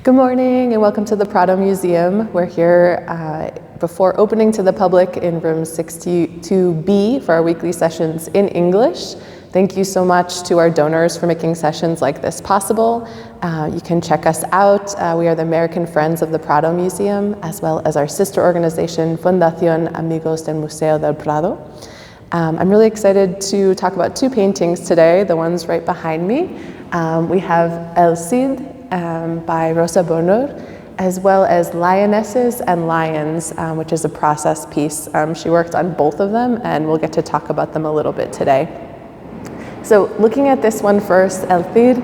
Good morning and welcome to the Prado Museum. We're here before opening to the public in room 62B for our weekly sessions in English. Thank you so much to our donors for making sessions like this possible. You can check us out. We are the American Friends of the Prado Museum, as well as our sister organization, Fundación Amigos del Museo del Prado. I'm really excited to talk about two paintings today, the ones right behind me. We have El Cid by Rosa Bonheur, as well as Lionesses and Lions, which is a process piece. She worked on both of them, and we'll get to talk about them a little bit today. So looking at this one first, El Cid,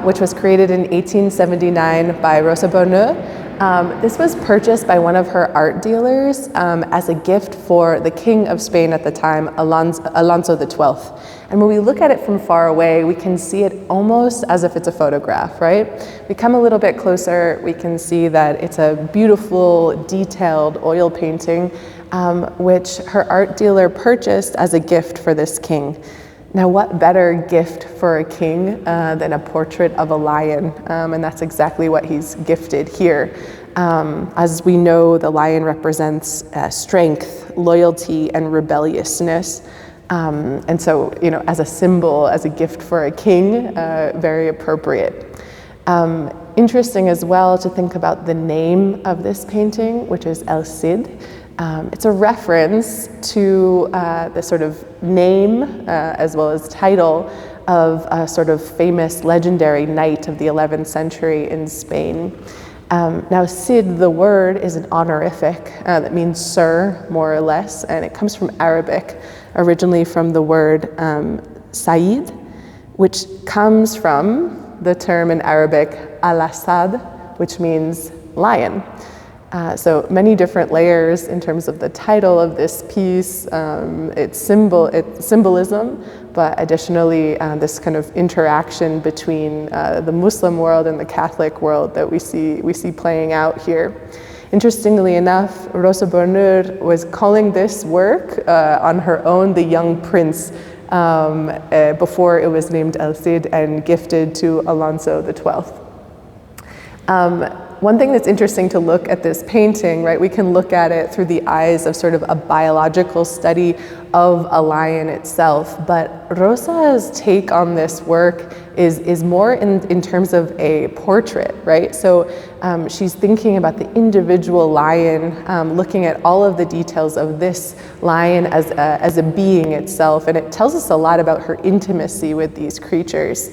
which was created in 1879 by Rosa Bonheur. This was purchased by one of her art dealers as a gift for the King of Spain at the time, Alonso XII. And when we look at it from far away, we can see it almost as if it's a photograph, right? We come a little bit closer, we can see that it's a beautiful, detailed oil painting, which her art dealer purchased as a gift for this king. Now, what better gift for a king than a portrait of a lion? And that's exactly what he's gifted here. As we know, the lion represents strength, loyalty, and rebelliousness. And so, as a symbol, as a gift for a king, very appropriate. Interesting as well to think about the name of this painting, which is El Cid. It's a reference to the sort of name as well as title of a sort of famous legendary knight of the 11th century in Spain. Now, Cid, the word, is an honorific that means sir, more or less, and it comes from Arabic, originally from the word Said, which comes from the term in Arabic al-Asad, which means lion. So many different layers in terms of the title of this piece, its symbolism, but additionally this kind of interaction between the Muslim world and the Catholic world that we see playing out here. Interestingly enough, Rosa Bonheur was calling this work on her own the Young Prince before it was named El Cid and gifted to Alonso XII. One thing that's interesting to look at this painting, right, we can look at it through the eyes of sort of a biological study of a lion itself, but Rosa's take on this work is more in terms of a portrait, right? So she's thinking about the individual lion, looking at all of the details of this lion as a being itself, and it tells us a lot about her intimacy with these creatures.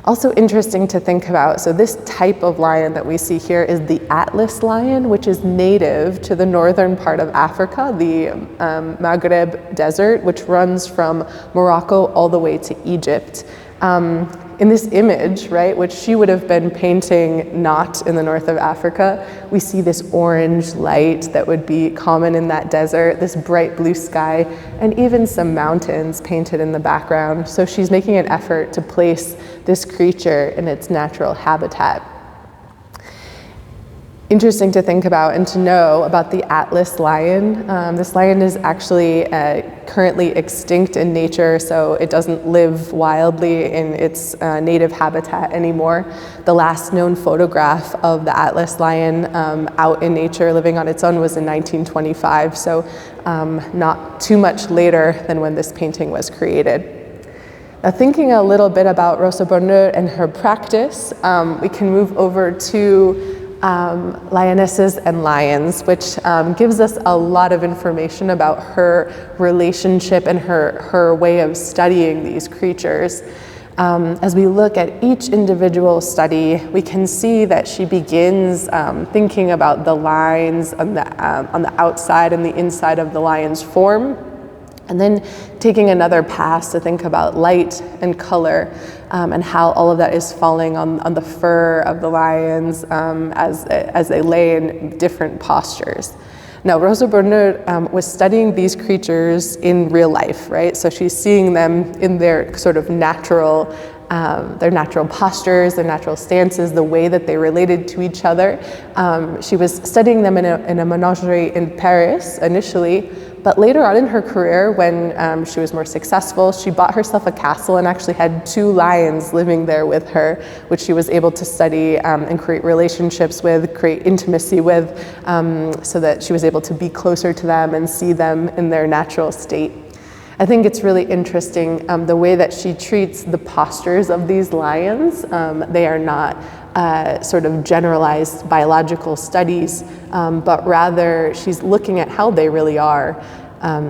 Also interesting to think about, so this type of lion that we see here is the Atlas lion, which is native to the northern part of Africa, the Maghreb desert, which runs from Morocco all the way to Egypt. In this image, right, which she would have been painting not in the north of Africa, we see this orange light that would be common in that desert, this bright blue sky, and even some mountains painted in the background. So she's making an effort to place this creature in its natural habitat. Interesting to think about and to know about the Atlas lion. This lion is actually currently extinct in nature, so it doesn't live wildly in its native habitat anymore. The last known photograph of the Atlas lion out in nature living on its own was in 1925, so not too much later than when this painting was created. Now, thinking a little bit about Rosa Bonheur and her practice, we can move over to Lionesses and Lions, which gives us a lot of information about her relationship and her way of studying these creatures. As we look at each individual study, we can see that she begins thinking about the lines on the outside and the inside of the lion's form, and then taking another pass to think about light and color and how all of that is falling on the fur of the lions as they lay in different postures. Now, Rosa Bonheur was studying these creatures in real life, right? So she's seeing them in their sort of natural postures, their natural stances, the way that they related to each other. She was studying them in a menagerie in Paris initially, But later on in her career, when she was more successful, she bought herself a castle and actually had 2 lions living there with her, which she was able to study and create relationships with, create intimacy with, so that she was able to be closer to them and see them in their natural state. I think it's really interesting the way that she treats the postures of these lions. They are not sort of generalized biological studies, but rather she's looking at how they really are.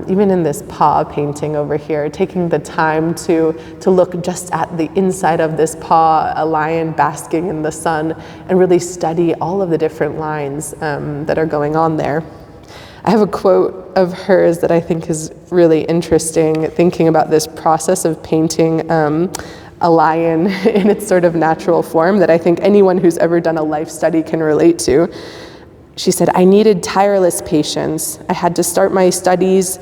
Even in this paw painting over here, taking the time to look just at the inside of this paw, a lion basking in the sun, and really study all of the different lines that are going on there. I have a quote of hers that I think is really interesting, thinking about this process of painting a lion in its sort of natural form, that I think anyone who's ever done a life study can relate to. She said, "I needed tireless patience. I had to start my studies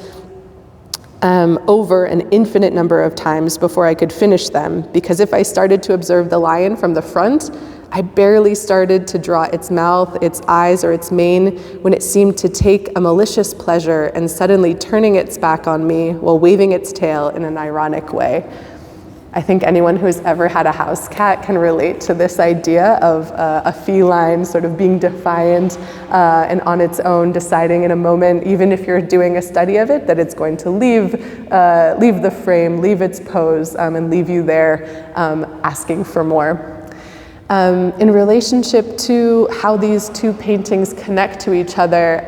over an infinite number of times before I could finish them, because if I started to observe the lion from the front, I barely started to draw its mouth, its eyes, or its mane when it seemed to take a malicious pleasure and suddenly turning its back on me while waving its tail in an ironic way." I think anyone who's ever had a house cat can relate to this idea of a feline sort of being defiant and on its own, deciding in a moment, even if you're doing a study of it, that it's going to leave the frame, leave its pose, and leave you there asking for more. In relationship to how these 2 paintings connect to each other,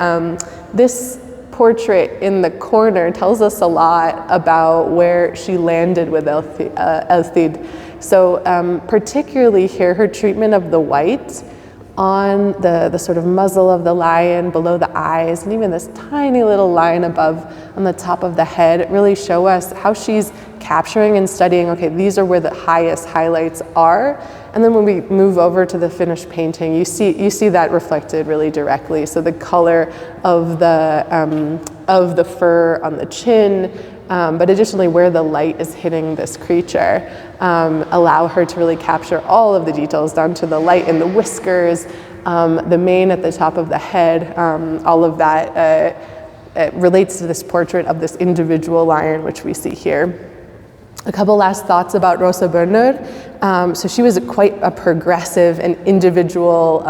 this portrait in the corner tells us a lot about where she landed with Elthid. So particularly here, her treatment of the white on the sort of muzzle of the lion, below the eyes, and even this tiny little line above on the top of the head really show us how she's capturing and studying, okay, these are where the highest highlights are. And then when we move over to the finished painting, you see that reflected really directly. So the color of the fur on the chin, but additionally where the light is hitting this creature, allow her to really capture all of the details down to the light in the whiskers, the mane at the top of the head, all of that relates to this portrait of this individual lion, which we see here. A couple last thoughts about Rosa Bonheur. So she was quite a progressive and individual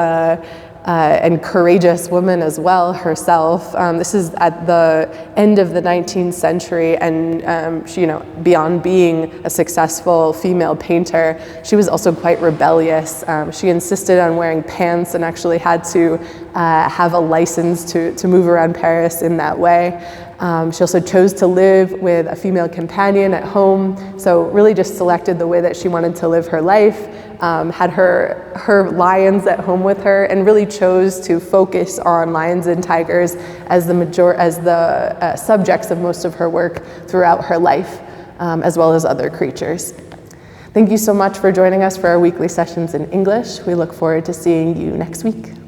and courageous woman as well herself. This is at the end of the 19th century, and she, beyond being a successful female painter, she was also quite rebellious. She insisted on wearing pants and actually had to have a license to move around Paris in that way. She also chose to live with a female companion at home, so really just selected the way that she wanted to live her life, had her lions at home with her, and really chose to focus on lions and tigers as the subjects of most of her work throughout her life, as well as other creatures. Thank you so much for joining us for our weekly sessions in English. We look forward to seeing you next week.